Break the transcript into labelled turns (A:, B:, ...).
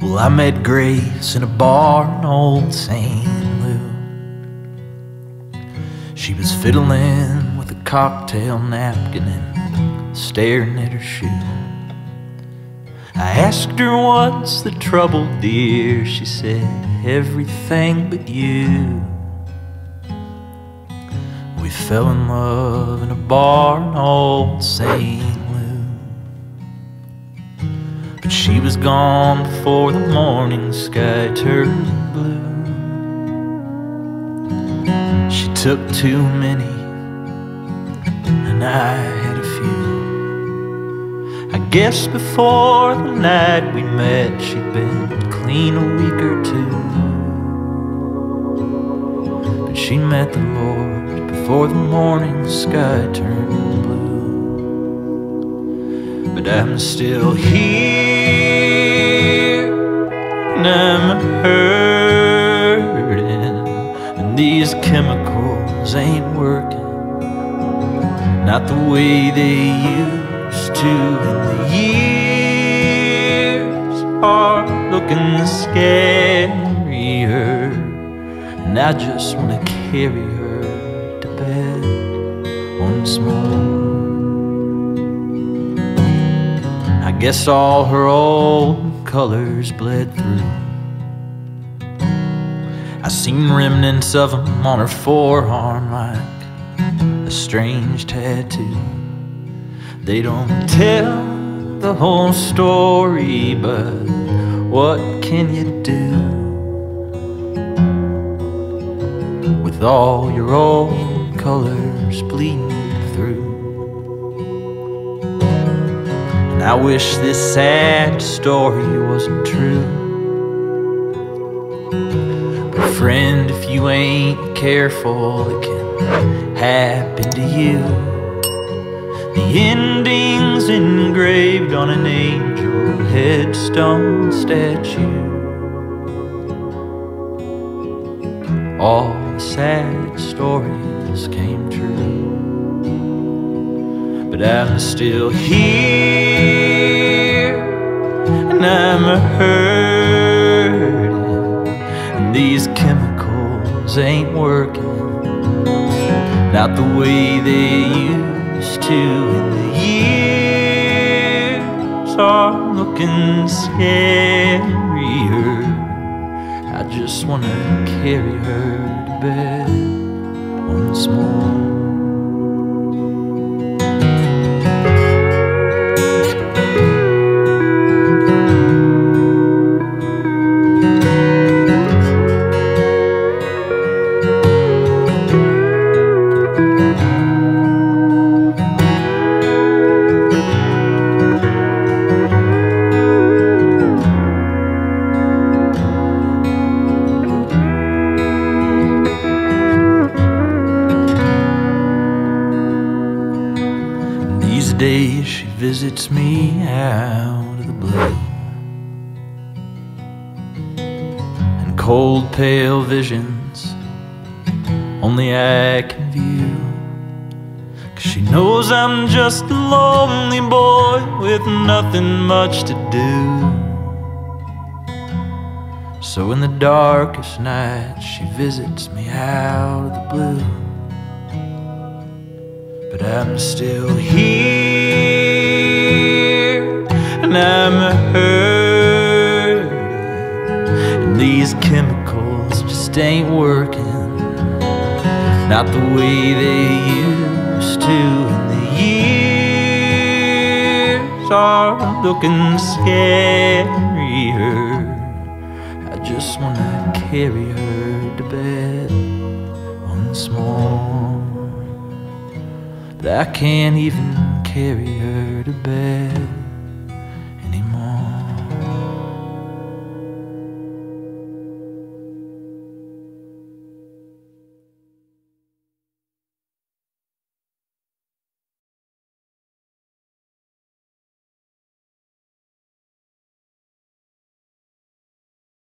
A: Well, I met Grace in a bar in old St. Louis. She was fiddling with a cocktail napkin and staring at her shoe. I asked her, "What's the trouble, dear?" She said, "Everything but you." We fell in love in a bar in old St. Louis, but she was gone before the morning sky turned blue. She took too many, and I had a few. I guess before the night we met, she'd been clean a week or two. But she met the Lord before the morning sky turned blue. But I'm still here, and I'm hurting, and these chemicals ain't working, not the way they used to. And the years are looking scarier, and I just want to carry her to bed once more. I guess all her old colors bled through. I seen remnants of them on her forearm like a strange tattoo. They don't tell the whole story, but what can you do with all your old colors bleeding through? And I wish this sad story wasn't true. But friend, if you ain't careful, it can happen to you. The ending's engraved on an angel headstone statue. All the sad stories came true. But I'm still here, and I'm hurting, and these chemicals ain't working, not the way they used to. And the years are looking scarier. I just wanna carry her to bed once more. These days she visits me out of the blue, and cold pale visions only I can view, 'cause she knows I'm just a lonely boy with nothing much to do. So in the darkest night she visits me out of the blue. But I'm still here, and I'm hurting, and these chemicals just ain't working, not the way they used to. And the years are looking scarier. I just wanna carry her to bed once more. But I can't even carry her to bed